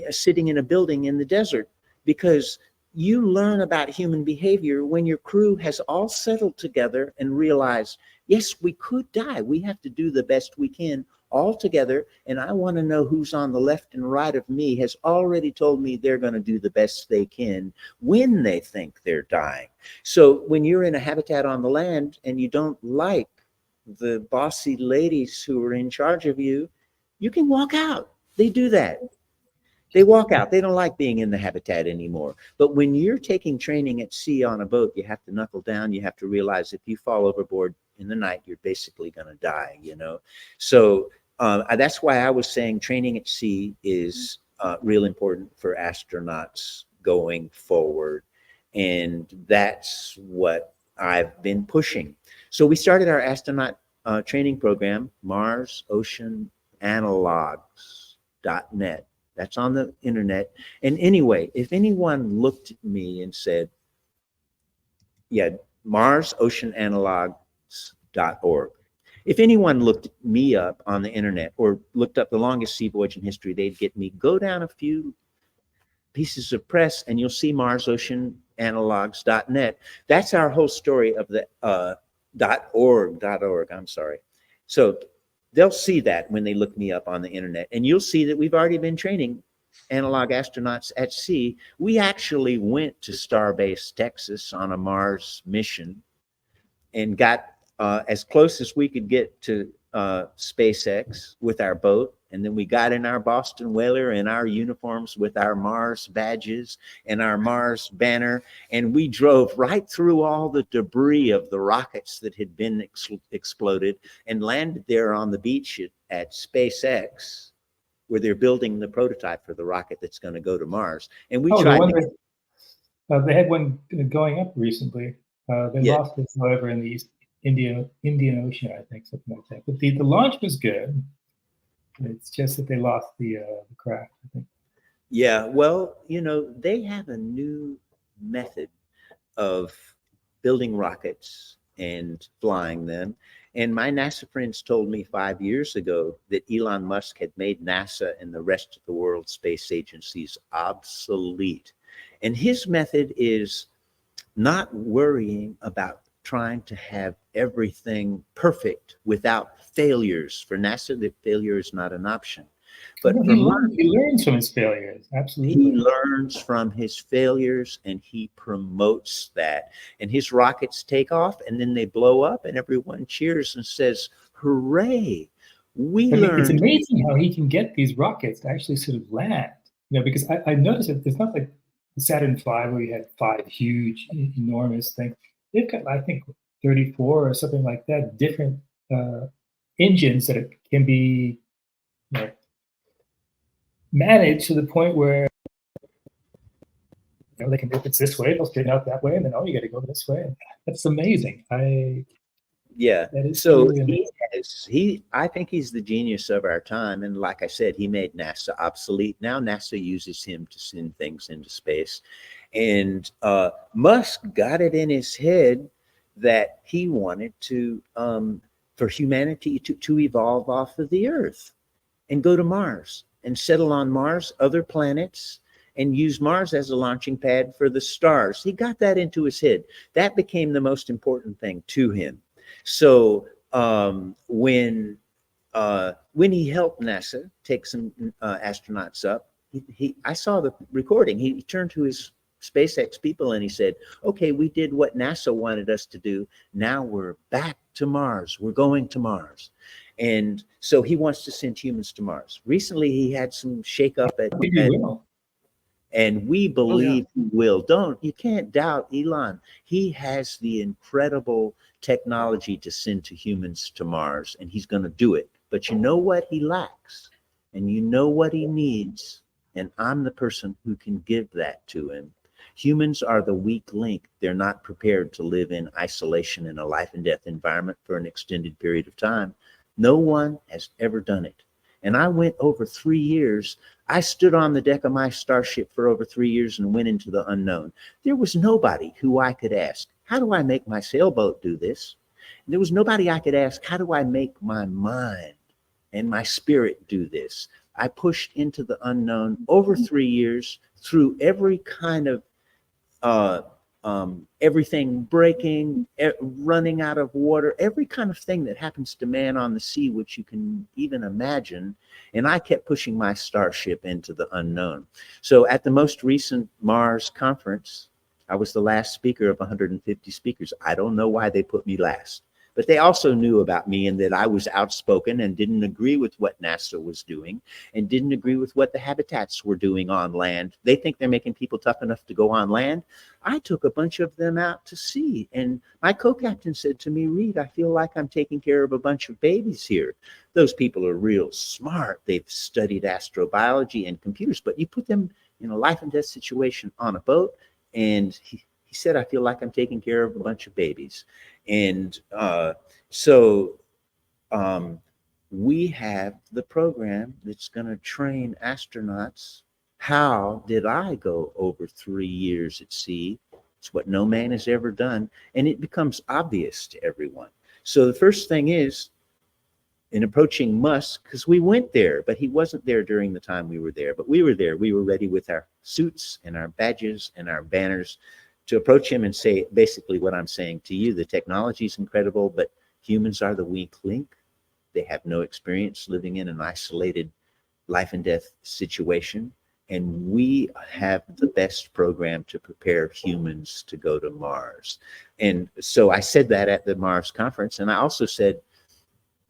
sitting in a building in the desert? Because you learn about human behavior when your crew has all settled together and realized, yes, we could die. We have to do the best we can all together. And I want to know who's on the left and right of me has already told me they're going to do the best they can when they think they're dying. So when you're in a habitat on the land and you don't like the bossy ladies who are in charge of you, you can walk out. They do that. They walk out. They don't like being in the habitat anymore. But when you're taking training at sea on a boat, you have to knuckle down. You have to realize if you fall overboard in the night, you're basically going to die, you know? So that's why I was saying training at sea is real important for astronauts going forward. And that's what I've been pushing. So we started our astronaut training program, Mars Ocean Analogs.net. That's on the internet. And anyway, if anyone looked at me and said, yeah, Mars Ocean Analogs.org. If anyone looked me up on the internet or looked up the longest sea voyage in history, they'd get me. Go down a few pieces of press and you'll see Mars Ocean Analogs.net. That's our whole story of the .org. I'm sorry. So they'll see that when they look me up on the internet, and you'll see that we've already been training analog astronauts at sea. We actually went to Starbase, Texas on a Mars mission and got as close as we could get to SpaceX with our boat. And then we got in our Boston Whaler and our uniforms with our Mars badges and our Mars banner. And we drove right through all the debris of the rockets that had been exploded and landed there on the beach at SpaceX, where they're building the prototype for the rocket that's going to go to Mars. And we tried to... They had one going up recently. They lost it, however, in the Indian Ocean, I think, something like that. But the launch was good. It's just that they lost the craft, I think. Yeah, well, you know, they have a new method of building rockets and flying them. And my NASA friends told me 5 years ago that Elon Musk had made NASA and the rest of the world space agencies obsolete. And his method is not worrying about trying to have everything perfect without failures. For NASA, that failure is not an option. But he learns from his failures. Absolutely. He learns from his failures and he promotes that. And his rockets take off and then they blow up and everyone cheers and says, hooray, we learned. It's amazing how he can get these rockets to actually sort of land. You know, because I noticed that it's not like the Saturn V where you had 5 huge, enormous things. They've got, I think, 34 or something like that, different engines that can be, you know, managed to the point where, you know, they can, if it's this way, they'll straighten out that way, and then, oh, you got to go this way. That's amazing. Yeah. That is so really I think he's the genius of our time. And like I said, he made NASA obsolete. Now NASA uses him to send things into space. And Musk got it in his head that he wanted to, for humanity to evolve off of the Earth and go to Mars and settle on Mars, other planets, and use Mars as a launching pad for the stars. He got that into his head. That became the most important thing to him. So when he helped NASA take some astronauts up, I saw the recording. He turned to his SpaceX people and he said, okay, we did what NASA wanted us to do. Now we're back to Mars. We're going to Mars. And so he wants to send humans to Mars. Recently, he had some shakeup and we believe he will. You can't doubt Elon. He has the incredible technology to send to humans to Mars, and he's going to do it. But you know what he lacks, and you know what he needs, and I'm the person who can give that to him. Humans are the weak link. They're not prepared to live in isolation in a life and death environment for an extended period of time. No one has ever done it. And I went over 3 years. I stood on the deck of my starship for over 3 years and went into the unknown. There was nobody who I could ask, how do I make my sailboat do this? And there was nobody I could ask, how do I make my mind and my spirit do this? I pushed into the unknown over 3 years through every kind of everything breaking, running out of water, every kind of thing that happens to man on the sea, which you can even imagine. And I kept pushing my starship into the unknown. So at the most recent Mars conference, I was the last speaker of 150 speakers. I don't know why they put me last. But they also knew about me and that I was outspoken and didn't agree with what NASA was doing and didn't agree with what the habitats were doing on land. They think they're making people tough enough to go on land. I took a bunch of them out to sea. And my co-captain said to me, Reid, I feel like I'm taking care of a bunch of babies here. Those people are real smart. They've studied astrobiology and computers, but you put them in a life and death situation on a boat, and he said, I feel like I'm taking care of a bunch of babies. And so we have the program that's going to train astronauts. How did I go over 3 years at sea? It's what no man has ever done. And it becomes obvious to everyone. So the first thing is, in approaching Musk, because we went there, but he wasn't there during the time we were there. But we were there. We were ready with our suits and our badges and our banners to approach him and say basically what I'm saying to you. The technology is incredible, but humans are the weak link. They have no experience living in an isolated life and death situation. And we have the best program to prepare humans to go to Mars. And so I said that at the Mars conference. And I also said,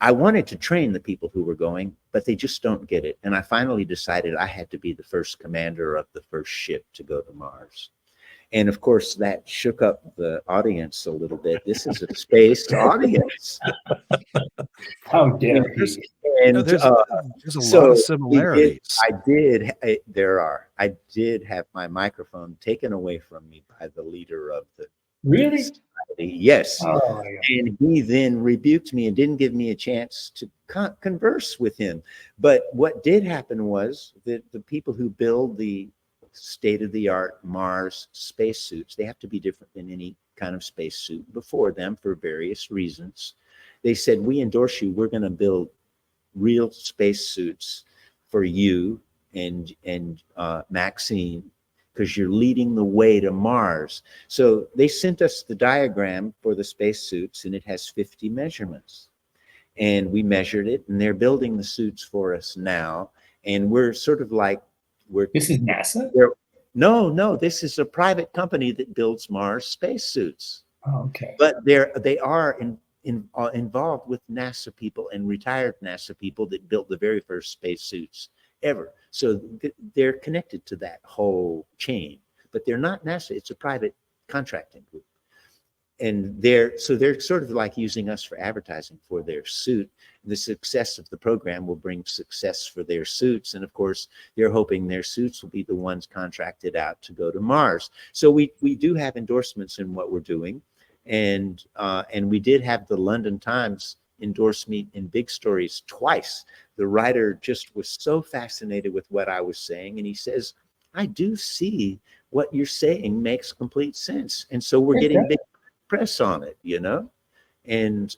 I wanted to train the people who were going, but they just don't get it. And I finally decided I had to be the first commander of the first ship to go to Mars. And of course, that shook up the audience a little bit. This is a space audience. How dare he? And there's a lot of similarities. I did have my microphone taken away from me by the leader of the Really? society. Yes. Oh, And he then rebuked me and didn't give me a chance to converse with him. But what did happen was that the people who build the state-of-the-art Mars spacesuits, they have to be different than any kind of spacesuit before them for various reasons. They said, we endorse you. We're going to build real spacesuits for you and Maxine, because you're leading the way to Mars. So they sent us the diagram for the spacesuits, and it has 50 measurements. And we measured it, and they're building the suits for us now. And we're sort of like, this is NASA? No, this is a private company that builds Mars spacesuits. Oh, okay. But they are involved with NASA people and retired NASA people that built the very first spacesuits ever. So they're connected to that whole chain, but they're not NASA. It's a private contracting group. And they're sort of like using us for advertising for their suit. The success of the program will bring success for their suits. And of course, they're hoping their suits will be the ones contracted out to go to Mars. So we do have endorsements in what we're doing. And we did have the London Times endorse me in big stories twice. The writer just was so fascinated with what I was saying. And he says, I do see what you're saying makes complete sense. And so we're getting big press on it, you know? And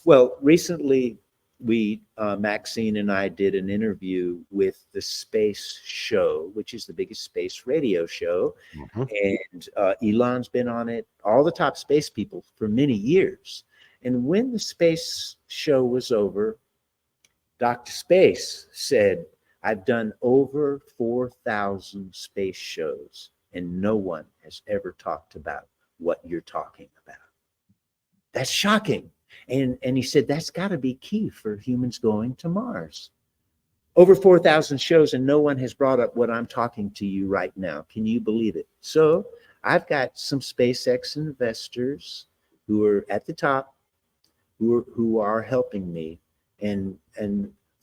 well, recently Maxine and I did an interview with the Space Show, which is the biggest space radio show. And Elon's been on it, all the top space people for many years. And when the Space Show was over, Dr. Space said, I've done over 4,000 space shows, and no one has ever talked about what you're talking about. That's shocking. And he said, that's got to be key for humans going to Mars. Over 4,000 shows, and no one has brought up what I'm talking to you right now. Can you believe it? So I've got some SpaceX investors who are at the top, who are helping me. And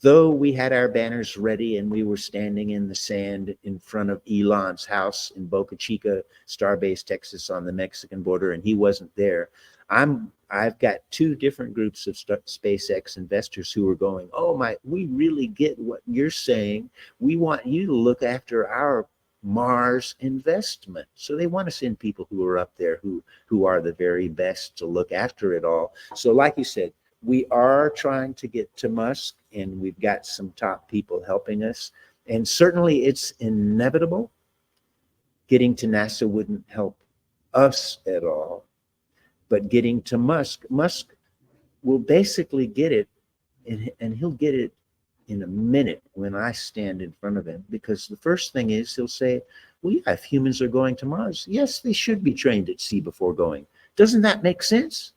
though we had our banners ready and we were standing in the sand in front of Elon's house in Boca Chica, Starbase, Texas, on the Mexican border, and he wasn't there, I've got two different groups of SpaceX investors who are going, oh my, we really get what you're saying. We want you to look after our Mars investment. So they want to send people who are up there who are the very best to look after it all. So like you said, we are trying to get to Musk, and we've got some top people helping us. And certainly it's inevitable. Getting to NASA wouldn't help us at all. But getting to Musk will basically get it, and he'll get it in a minute when I stand in front of him. Because the first thing is, he'll say, well, yeah, if humans are going to Mars, yes, they should be trained at sea before going. Doesn't that make sense?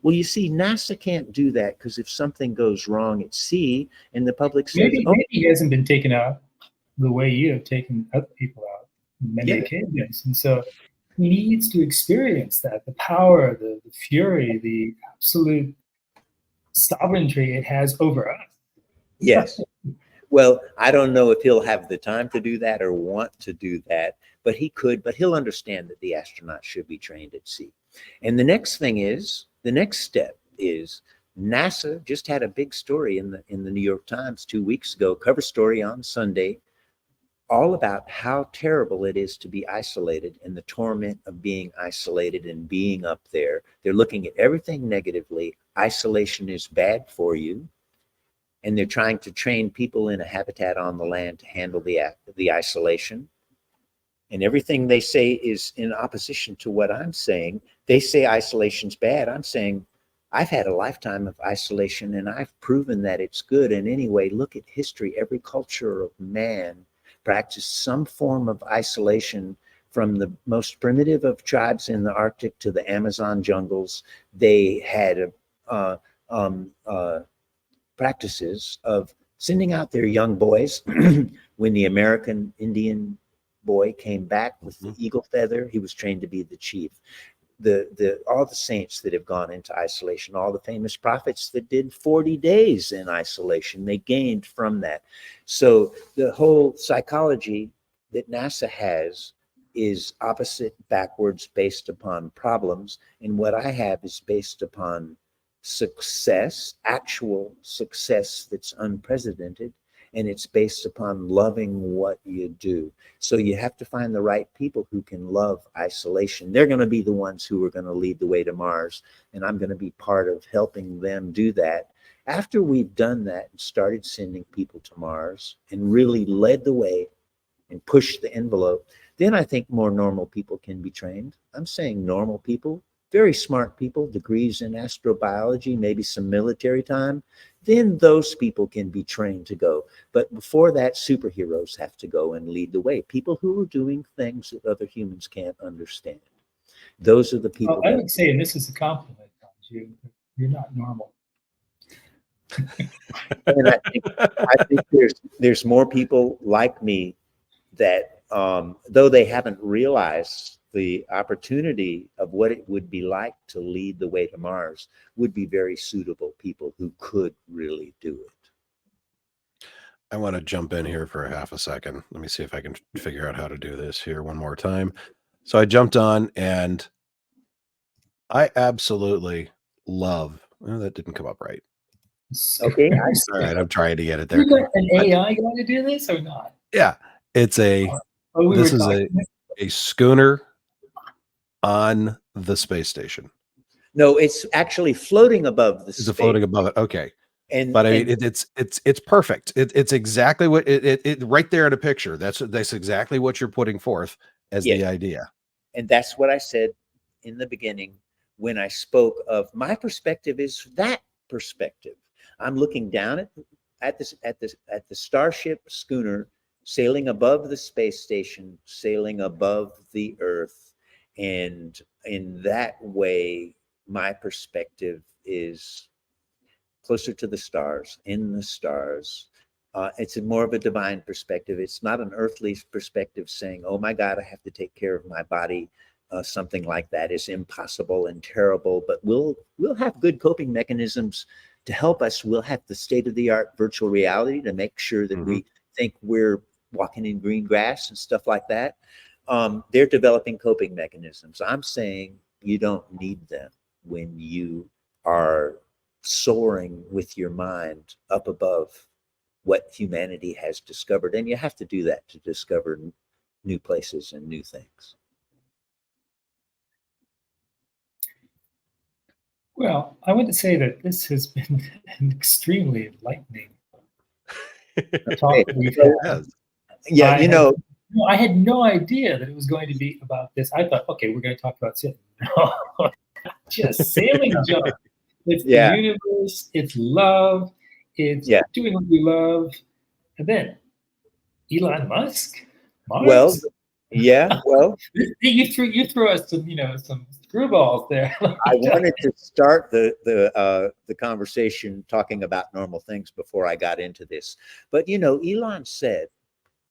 Well, you see, NASA can't do that because if something goes wrong at sea and the public says, maybe he hasn't been taken out the way you have taken other people out many Yeah. occasions. And so he needs to experience that, the power, the fury, the absolute sovereignty it has over us. yes. Well, I don't know if he'll have the time to do that or want to do that, but he could, but he'll understand that the astronauts should be trained at sea. And the next step is NASA just had a big story in the New York Times 2 weeks ago, cover story on Sunday, all about how terrible it is to be isolated and the torment of being isolated and being up there. They're looking at everything negatively. Isolation is bad for you. And they're trying to train people in a habitat on the land to handle the isolation. And everything they say is in opposition to what I'm saying. They say isolation's bad. I'm saying I've had a lifetime of isolation and I've proven that it's good. And anyway, look at history. Every culture of man practiced some form of isolation, from the most primitive of tribes in the Arctic to the Amazon jungles. They had practices of sending out their young boys. When the American Indian boy came back with the eagle feather, he was trained to be the chief. All the saints that have gone into isolation, all the famous prophets that did 40 days in isolation, they gained from that. So the whole psychology that NASA has is opposite, backwards, based upon problems. And what I have is based upon success, actual success that's unprecedented, and it's based upon loving what you do. So you have to find the right people who can love isolation. They're going to be the ones who are going to lead the way to Mars, and I'm going to be part of helping them do that. After we've done that and started sending people to Mars and really led the way and pushed the envelope, then I think more normal people can be trained. I'm saying normal people, very smart people, degrees in astrobiology, maybe some military time, then those people can be trained to go. But before that, superheroes have to go and lead the way. People who are doing things that other humans can't understand. Those are the people. Well, I would say, and this is a compliment, you're not normal. And I think there's more people like me that, though they haven't realized the opportunity of what it would be like to lead the way to Mars, would be very suitable people who could really do it. I want to jump in here for a half a second. Let me see if I can figure out how to do this here one more time. So I jumped on and I absolutely love, well, that didn't come up right. Okay. All right. I'm trying to get it there. You got an AI guy to do this or not? Yeah. It's this is a schooner on the space station. No, it's actually floating above the Is it floating above it? Okay. But I mean, it's perfect. It's exactly what it right there in a picture. That's exactly what you're putting forth as the idea. And that's what I said in the beginning when I spoke of my perspective is that perspective. I'm looking down at the Starship schooner sailing above the space station, sailing above the Earth. And in that way, my perspective is closer to the stars, in the stars. It's more of a divine perspective. It's not an earthly perspective saying, oh my God, I have to take care of my body. Something like that is impossible and terrible, but we'll have good coping mechanisms to help us. We'll have the state-of-the-art virtual reality to make sure that we think we're walking in green grass and stuff like that. They're developing coping mechanisms. I'm saying you don't need them when you are soaring with your mind up above what humanity has discovered. And you have to do that to discover new places and new things. Well, I want to say that this has been an extremely enlightening talk we've had. Yeah, I had no idea that it was going to be about this. I thought, okay, we're going to talk about sailing. No, just sailing, John. It's the universe. It's love. It's doing what we love. And then Elon Musk. Mars? Well, you threw us some screwballs there. I wanted to start the conversation talking about normal things before I got into this. But you know, Elon said,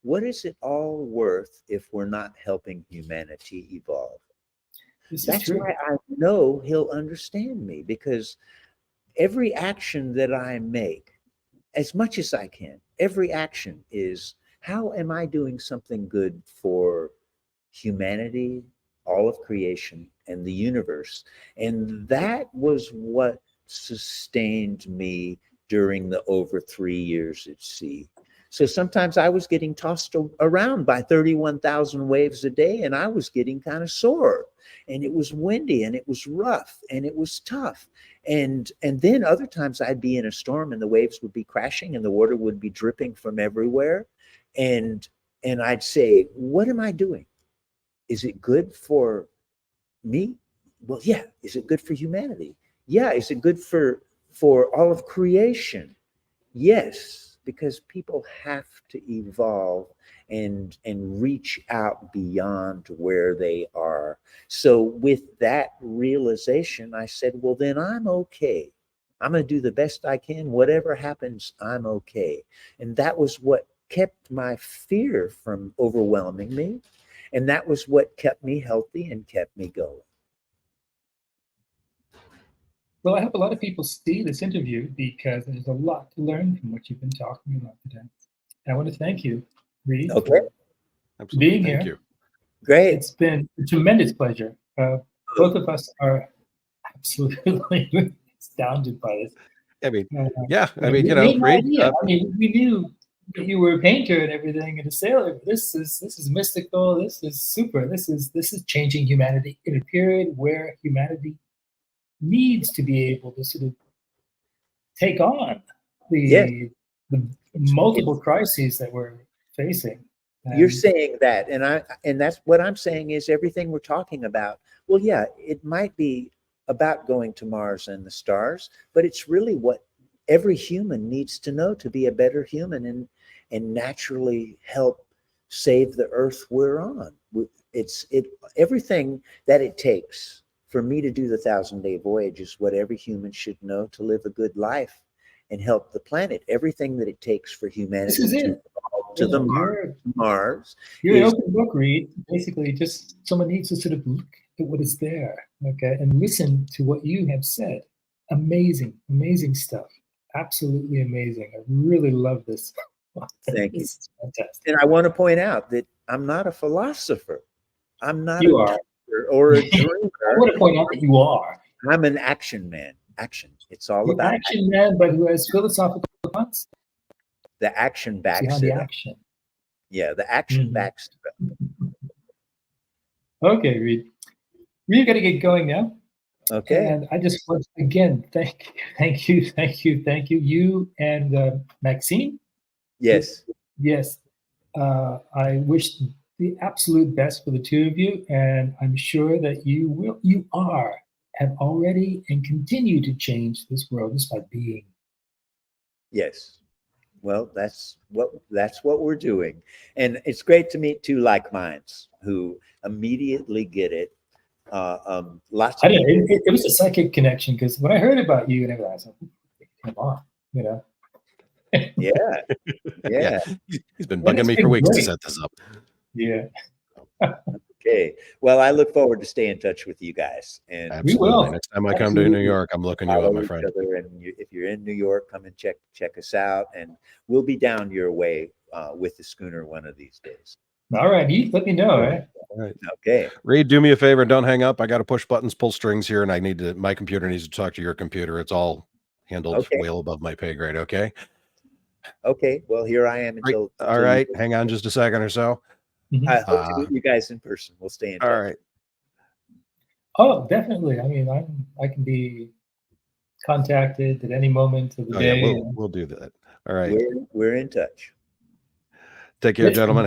"What is it all worth if we're not helping humanity evolve?" This is That's true. why I know he'll understand me, because every action that I make, as much as I can, every action is, how am I doing something good for humanity, all of creation, and the universe? And that was what sustained me during the over 3 years at sea. So sometimes I was getting tossed around by 31,000 waves a day, and I was getting kind of sore, and it was windy, and it was rough, and it was tough. And then other times I'd be in a storm, and the waves would be crashing, and the water would be dripping from everywhere. And I'd say, what am I doing? Is it good for me? Well, yeah. Is it good for humanity? Yeah. Is it good for all of creation? Yes, because people have to evolve and reach out beyond where they are. So with that realization, I said, well, then I'm okay. I'm going to do the best I can. Whatever happens, I'm okay. And that was what kept my fear from overwhelming me. And that was what kept me healthy and kept me going. Well, I hope a lot of people see this interview because there's a lot to learn from what you've been talking about today. I want to thank you, Reid, Okay. for Absolutely. being Thank here. you. Great. It's been a tremendous pleasure. Both of us are absolutely astounded by this. I mean, yeah. I mean, We you know, had no Reid. idea. I mean, we knew that you were a painter and everything and a sailor. This is mystical. This is super. This is changing humanity in a period where humanity needs to be able to sort of take on Yes. the multiple crises that we're facing. You're saying that, and that's what I'm saying is everything we're talking about. Well, yeah, it might be about going to Mars and the stars, but it's really what every human needs to know to be a better human and naturally help save the Earth we're on. It's everything that it takes for me to do the 1,000-day voyage is what every human should know to live a good life and help the planet. Everything that it takes for humanity This is it. to the Mars. You're an open book, Reid. Basically, just someone needs to sort of look at what is there, okay, and listen to what you have said. Amazing, amazing stuff. Absolutely amazing. I really love this. Thank you. This is fantastic. And I want to point out that I'm not a philosopher. I'm not You a are. doctor or a dreamer. I want to point out that you are. I'm an action man. Action. It's all You're about action man, but who has philosophical concepts the action backs behind it the up. action. Yeah, the action backs it up. Okay, Reid. We're going to get going now. Okay. And I just want to, again, thank you. You and Maxine. Yes. Yes. I wish the absolute best for the two of you, and I'm sure that you have already and continue to change this world just by being. Yes. Well, that's what we're doing. And it's great to meet two like minds who immediately get it. Lots I of don't know, it was a psychic connection because when I heard about you and everything, I was like, come on, you know. Yeah. He's been bugging me for weeks to set this up. Yeah. Okay. Well, I look forward to staying in touch with you guys. And Absolutely. We will. Next time I come to New York, I'm looking you up, my friend. And if you're in New York, come and check us out, and we'll be down your way with the schooner one of these days. All right, Heath, let me know. All right. Okay. Reid, do me a favor. Don't hang up. I got to push buttons, pull strings here, and my computer needs to talk to your computer. It's all handled well above my pay grade. Okay. Okay. Well, here I am until. All right. Hang on just a second or so. I hope to meet you guys in person. We'll stay in touch. All right. Oh, definitely. I mean, I can be contacted at any moment of the day. Yeah, we'll do that. All right. We're in touch. Take care, gentlemen.